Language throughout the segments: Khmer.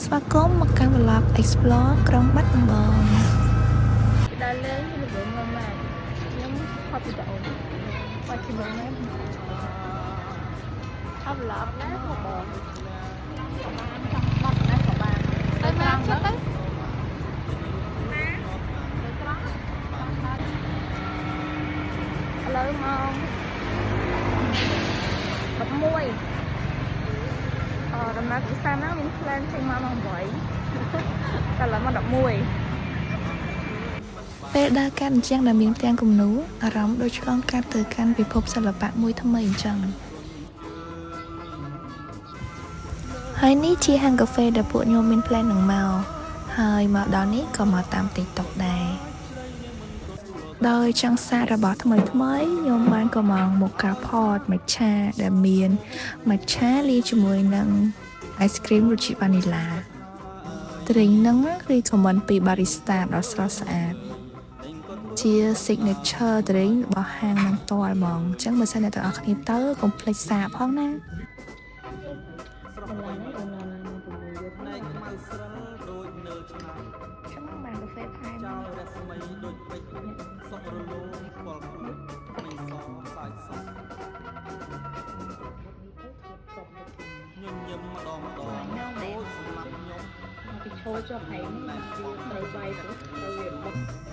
ស្វាគមន៍មកកាន់ Vlog Explore ក្រុងបាត់ដំបងដើរលេងល្បែងមកម៉ាខ្ញុំខកពីតអូនបាច់ជាមួយម៉ែអបឡប់ណាក៏បងបាត់ណាក៏បានទៅមកទៅឥឡូវមក11ដំណើរពីសានហ្នឹងមាន plan ចេញមកម៉ោង8តែឥឡូវមក11ពេលដើរកាត់អញ្ចឹងដែលមានផ្ទាំងគំនូរអារម្មណ៍ដូចឆ្លងកាត់ទៅកាន់ពិភពសិល្បៈមួយថ្មីអញ្ចឹងហើយនេះជាហាងកាហ្វេដែលពួកខ្ញុំមាន plan នឹងមកហើយមកដល់នេះក៏មកតាម TikTok ដែរដោយចង់សាររបស់ថ្មីខ្ញុំបានក៏មកកាផតមច្ឆាដែលមានមច្ឆាលាយជាមួយនឹងអៃស្គ្រីមរសជាតិវ៉ានីឡា drink ហ្នឹងគឺ comment ពី barista ដ៏ស្រស់ស្អាតជា signature drink របស់ហាងហ្នឹងតលហ្មងអញ្ចឹងបើសិនអ្នកទាំងអស់គ្នាទៅកុំភ្លេចសាកផងណា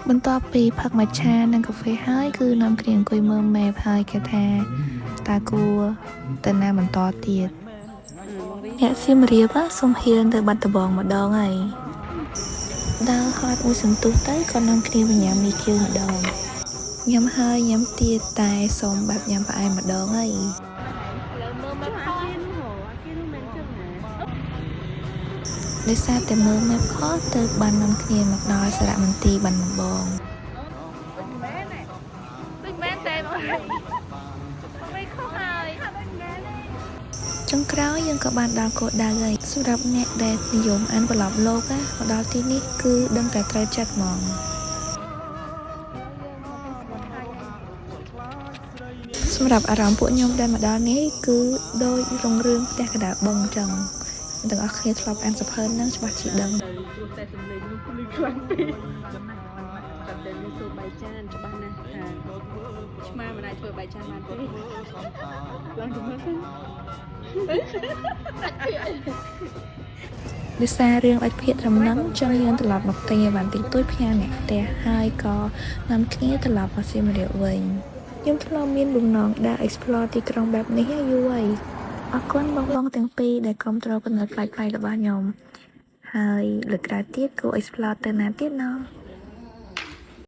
បន្ទាប់ពីផឹកមច្ឆានិងកាហ្វេហើយគឺនាំគ្នាអង្គុយមើល map ហើយគេថាតើគួរទៅណាបន្តទៀតអ្នកសៀមរាបសុំហ៊ានទៅបាត់ដំបងម្ដងហើយដើរហត់មួយសន្ទុះទៅក៏នាំគ្នាបញ្ញាមីគៀវម្ដងញ៉ាំហើយញ៉ាំទៀតតែសូមបែបញ៉ាំផ្អែមម្ដងហើយដោយសារតែមើល map ខុសទៅបាននាំគ្នាមកដល់សារមន្ទីរបាត់ដំបងដូចមែនតែមកមិនខុសហើយចុងក្រោយយើងក៏បានដល់គោលដៅហើយសម្រាប់អ្នកដែលនិយមអានប្រឡប់លោកមកដល់ទីនេះគឺដឹងតែត្រូវចិត្តហ្មងសម្រាប់អារម្មណ៍ពួកខ្ញុំដែលមកដល់នេះគឺដូចរងរឿងផ្ទះកណ្ដាលបឹងចឹងទាំងអស់គ្នាធ្លាប់អានសភើហ្នឹងច្បាស់ជាដឹងព្រោះតែសំឡេងនោះលឺខ្លាំងពេកតែតែមានសូបាយចានច្បាស់ណាស់ថាឆ្មាមិនអាចធ្វើបាយចានបានទេឡើងទៅមើលសិនដោយសាររឿងដាច់ភាកត្រឹមហ្នឹងចឹងយើងត្រឡប់មកផ្ទះបានតិចតួចផ្ញើអ្នកផ្ទះហើយក៏នាំគ្នាត្រឡប់មកសៀមរាបវិញខ្ញុំធ្លាប់មានបំណងដើរ explore ទីក្រុងបែបនេះយូរហើយអរគុណបងទាំងពីរដែលគ្រប់គ្រងកំណត់ផ្លាយៗរបស់ខ្ញុំហើយលើកក្រោយទៀតគួរ explore ទៅណាទៀតណោះ